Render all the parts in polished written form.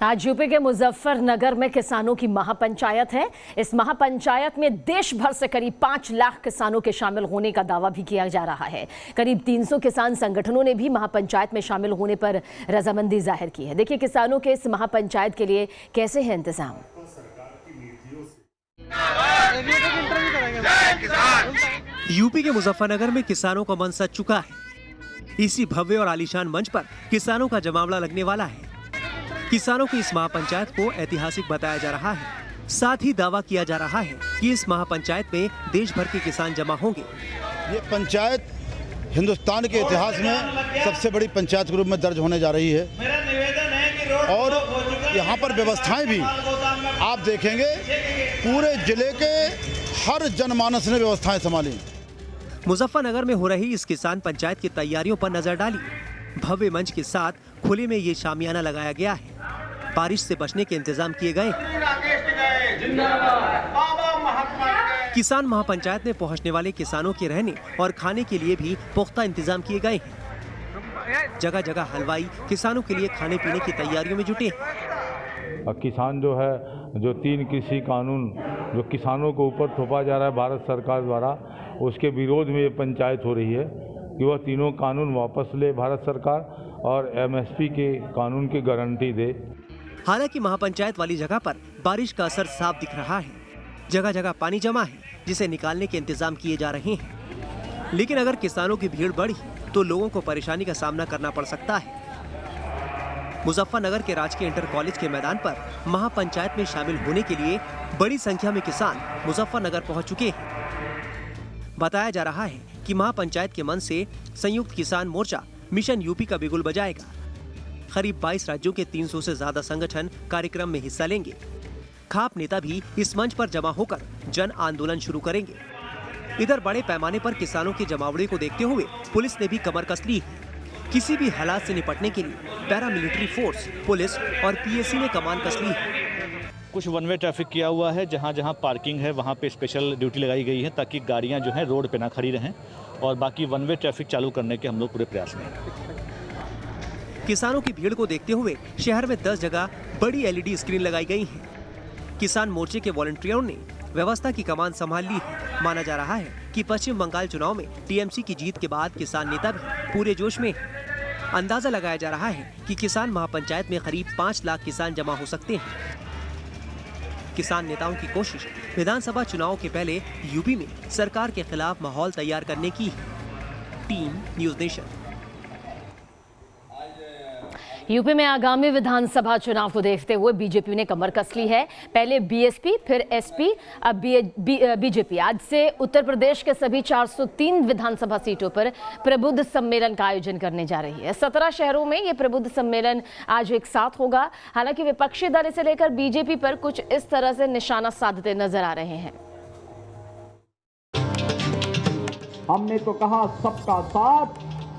आज यूपी के मुजफ्फरनगर में किसानों की महापंचायत है। इस महापंचायत में देश भर से करीब 5 लाख किसानों के शामिल होने का दावा भी किया जा रहा है। करीब 300 किसान संगठनों ने भी महापंचायत में शामिल होने पर रजामंदी जाहिर की है। देखिए किसानों के इस महापंचायत के लिए कैसे है इंतजाम। यूपी के मुजफ्फरनगर में किसानों का मन सज चुका है। इसी भव्य और आलीशान मंच पर किसानों का जमावड़ा लगने वाला है। किसानों की इस महापंचायत को ऐतिहासिक बताया जा रहा है। साथ ही दावा किया जा रहा है कि इस महापंचायत में देश भर के किसान जमा होंगे। ये पंचायत हिंदुस्तान के इतिहास में सबसे बड़ी पंचायत के रूप में दर्ज होने जा रही है और यहाँ पर व्यवस्थाएं भी आप देखेंगे पूरे जिले के हर जनमानस ने व्यवस्थाएं संभाली। मुजफ्फरनगर में हो रही इस किसान पंचायत की तैयारियों पर नजर डाली। भव्य मंच के साथ खुले में ये शामियाना लगाया गया है। बारिश से बचने के इंतजाम किए गए। किसान महापंचायत में पहुंचने वाले किसानों के रहने और खाने के लिए भी पुख्ता इंतजाम किए गए हैं। जगह जगह हलवाई किसानों के लिए खाने पीने की तैयारियों में जुटे हैं। किसान जो है जो 3 कृषि कानून जो किसानों को ऊपर थोपा जा रहा है भारत सरकार द्वारा, उसके विरोध में ये पंचायत हो रही है कि वह तीनों कानून वापस ले भारत सरकार और MSP के कानून की गारंटी दे। हालांकि महापंचायत वाली जगह पर बारिश का असर साफ दिख रहा है। जगह जगह पानी जमा है जिसे निकालने के इंतजाम किए जा रहे हैं। लेकिन अगर किसानों की भीड़ बढ़ी तो लोगों को परेशानी का सामना करना पड़ सकता है। मुजफ्फरनगर के राजकीय इंटर कॉलेज के मैदान पर महापंचायत में शामिल होने के लिए बड़ी संख्या में किसान मुजफ्फरनगर पहुंच चुके हैं। बताया जा रहा है कि महापंचायत के मन से संयुक्त किसान मोर्चा मिशन यूपी का बिगुल बजाएगा। करीब 22 राज्यों के 300 से ज्यादा संगठन कार्यक्रम में हिस्सा लेंगे। खाप नेता भी इस मंच पर जमा होकर जन आंदोलन शुरू करेंगे। इधर बड़े पैमाने पर किसानों के जमावड़े को देखते हुए पुलिस ने भी कमर कस ली है। किसी भी हालात से निपटने के लिए पैरामिलिट्री फोर्स, पुलिस और PSC ने कमान कस ली है। कुछ वन वे ट्रैफिक किया हुआ है। जहाँ जहाँ पार्किंग है वहाँ पे स्पेशल ड्यूटी लगाई गई है ताकि गाड़ियाँ जो हैं रोड पे ना खड़ी रहें, और बाकी वन वे ट्रैफिक चालू करने के हम लोग पूरे प्रयास में हैं। किसानों की भीड़ को देखते हुए शहर में 10 जगह बड़ी LED स्क्रीन लगाई गई है। किसान मोर्चे के वॉलंटियरों ने व्यवस्था की कमान संभाल ली है। माना जा रहा है कि पश्चिम बंगाल चुनाव में TMC की जीत के बाद किसान नेता भी पूरे जोश में हैं। अंदाजा लगाया जा रहा है कि किसान महापंचायत में करीब 5 लाख किसान जमा हो सकते हैं। किसान नेताओं की कोशिश विधानसभा चुनाव के पहले यूपी में सरकार के खिलाफ माहौल तैयार करने की है। Team news nation. यूपी में आगामी विधानसभा चुनाव को देखते हुए बीजेपी ने कमर कस ली है। पहले BSP, फिर SP, अब बीजेपी आज से उत्तर प्रदेश के सभी 403 विधानसभा सीटों पर प्रबुद्ध सम्मेलन का आयोजन करने जा रही है। 17 शहरों में ये प्रबुद्ध सम्मेलन आज एक साथ होगा। हालांकि विपक्षी दल इसे लेकर बीजेपी पर कुछ इस तरह से निशाना साधते नजर आ रहे हैं। हमने तो कहा सबका साथ,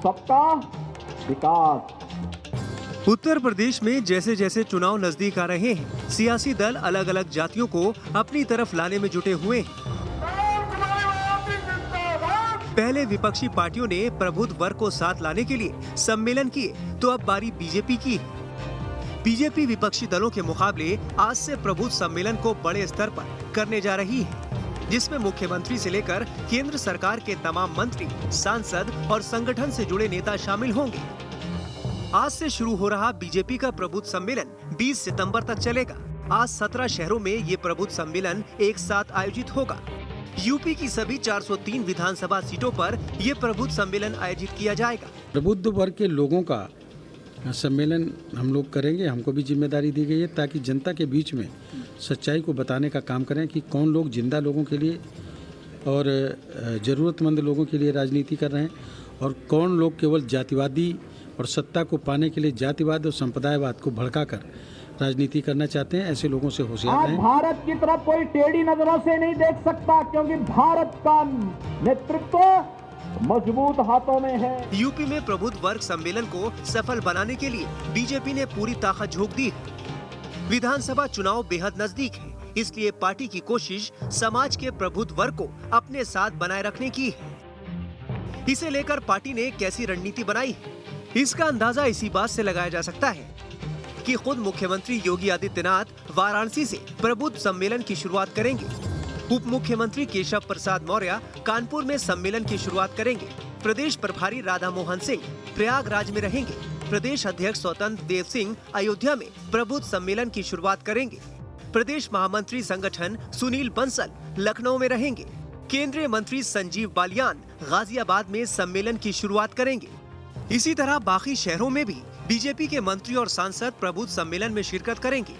सबका विकास। उत्तर प्रदेश में जैसे जैसे चुनाव नजदीक आ रहे हैं, सियासी दल अलग अलग जातियों को अपनी तरफ लाने में जुटे हुए हैं। पहले विपक्षी पार्टियों ने प्रबुद्ध वर्ग को साथ लाने के लिए सम्मेलन किए, तो अब बारी बीजेपी की है। बीजेपी विपक्षी दलों के मुकाबले आज से प्रबुद्ध सम्मेलन को बड़े स्तर पर करने जा रही है, जिसमें मुख्यमंत्री से लेकर केंद्र सरकार के तमाम मंत्री, सांसद और संगठन से जुड़े नेता शामिल होंगे। आज से शुरू हो रहा बीजेपी का प्रबुद्ध सम्मेलन 20 सितंबर तक चलेगा। आज 17 शहरों में ये प्रबुद्ध सम्मेलन एक साथ आयोजित होगा। यूपी की सभी 403 विधानसभा सीटों पर ये प्रबुद्ध सम्मेलन आयोजित किया जाएगा। प्रबुद्ध वर्ग के लोगों का सम्मेलन हम लोग करेंगे। हमको भी जिम्मेदारी दी गई है ताकि जनता के बीच में सच्चाई को बताने का काम करें कि कौन लोग जिंदा लोगों के लिए और ज़रूरतमंद लोगों के लिए राजनीति कर रहे हैं और कौन लोग केवल जातिवादी और सत्ता को पाने के लिए जातिवाद और संप्रदायवाद को भड़काकर राजनीति करना चाहते हैं। ऐसे लोगों से होशियार रहें। भारत की तरफ कोई टेढ़ी नजरों से नहीं देख सकता, क्योंकि भारत का नेतृत्व मजबूत हाथों में है। यूपी में प्रबुद्ध वर्ग सम्मेलन को सफल बनाने के लिए बीजेपी ने पूरी ताकत झोंक दी है। विधानसभा चुनाव बेहद नजदीक है, इसलिए पार्टी की कोशिश समाज के प्रबुद्ध वर्ग को अपने साथ बनाए रखने की है। इसे लेकर पार्टी ने कैसी रणनीति बनाई है, इसका अंदाजा इसी बात से लगाया जा सकता है कि खुद मुख्यमंत्री योगी आदित्यनाथ वाराणसी से प्रबुद्ध सम्मेलन की शुरुआत करेंगे। उप मुख्यमंत्री केशव प्रसाद मौर्य कानपुर में सम्मेलन की शुरुआत करेंगे। प्रदेश प्रभारी राधा मोहन सिंह प्रयागराज में रहेंगे। प्रदेश अध्यक्ष स्वतंत्र देव सिंह अयोध्या में प्रबुद्ध सम्मेलन की शुरुआत करेंगे। प्रदेश महामंत्री संगठन सुनील बंसल लखनऊ में रहेंगे। केंद्रीय मंत्री संजीव बालियान गाजियाबाद में सम्मेलन की शुरुआत करेंगे। इसी तरह बाकी शहरों में भी बीजेपी के मंत्री और सांसद प्रबुद्ध सम्मेलन में शिरकत करेंगे।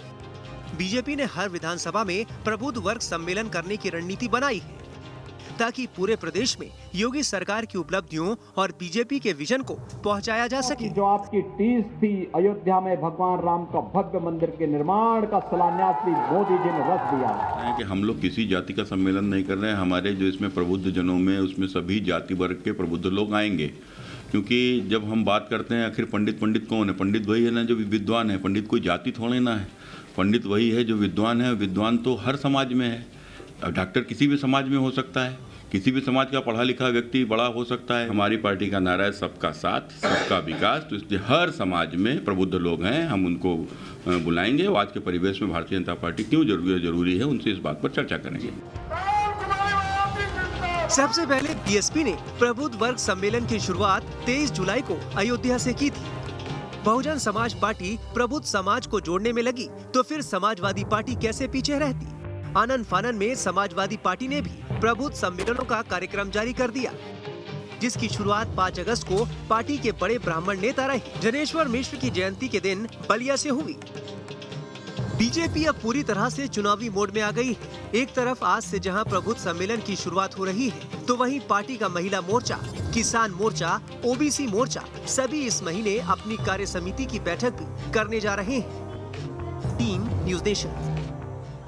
बीजेपी ने हर विधानसभा में प्रबुद्ध वर्ग सम्मेलन करने की रणनीति बनाई है ताकि पूरे प्रदेश में योगी सरकार की उपलब्धियों और बीजेपी के विजन को पहुंचाया जा सके। जो आपकी टीस थी अयोध्या में भगवान राम का भव्य मंदिर के निर्माण का शिलान्यास भी मोदी जी ने रच दिया है कि हम लोग किसी जाति का सम्मेलन नहीं कर रहे हैं। हमारे जो इसमें प्रबुद्ध जनों में उसमें सभी जाति वर्ग के प्रबुद्ध लोग आएंगे, क्योंकि जब हम बात करते हैं आखिर पंडित कौन है? पंडित वही है ना जो विद्वान है। पंडित कोई जाति थोड़े ना है, पंडित वही है जो विद्वान है। विद्वान तो हर समाज में है। अब डॉक्टर किसी भी समाज में हो सकता है, किसी भी समाज का पढ़ा लिखा व्यक्ति बड़ा हो सकता है। हमारी पार्टी का नारा है सबका साथ सबका विकास, तो इसलिए हर समाज में प्रबुद्ध लोग हैं, हम उनको बुलाएंगे। आज के परिवेश में भारतीय जनता पार्टी क्यों जरूरी है उनसे इस बात पर चर्चा करेंगे। सबसे पहले बीएसपी ने प्रबुद्ध वर्ग सम्मेलन की शुरुआत 23 जुलाई को अयोध्या से की थी। बहुजन समाज पार्टी प्रबुद्ध समाज को जोड़ने में लगी तो फिर समाजवादी पार्टी कैसे पीछे रहती। आनन फानन में समाजवादी पार्टी ने भी प्रबुद्ध सम्मेलनों का कार्यक्रम जारी कर दिया, जिसकी शुरुआत 5 अगस्त को पार्टी के बड़े ब्राह्मण नेता रहे जनेश्वर मिश्र की जयंती के दिन बलिया से हुई। बीजेपी अब पूरी तरह से चुनावी मोड में आ गई है। एक तरफ आज से जहां प्रबुद्ध सम्मेलन की शुरुआत हो रही है, तो वहीं पार्टी का महिला मोर्चा, किसान मोर्चा, ओबीसी मोर्चा सभी इस महीने अपनी कार्य समिति की बैठक भी करने जा रहे हैं। Team news nation.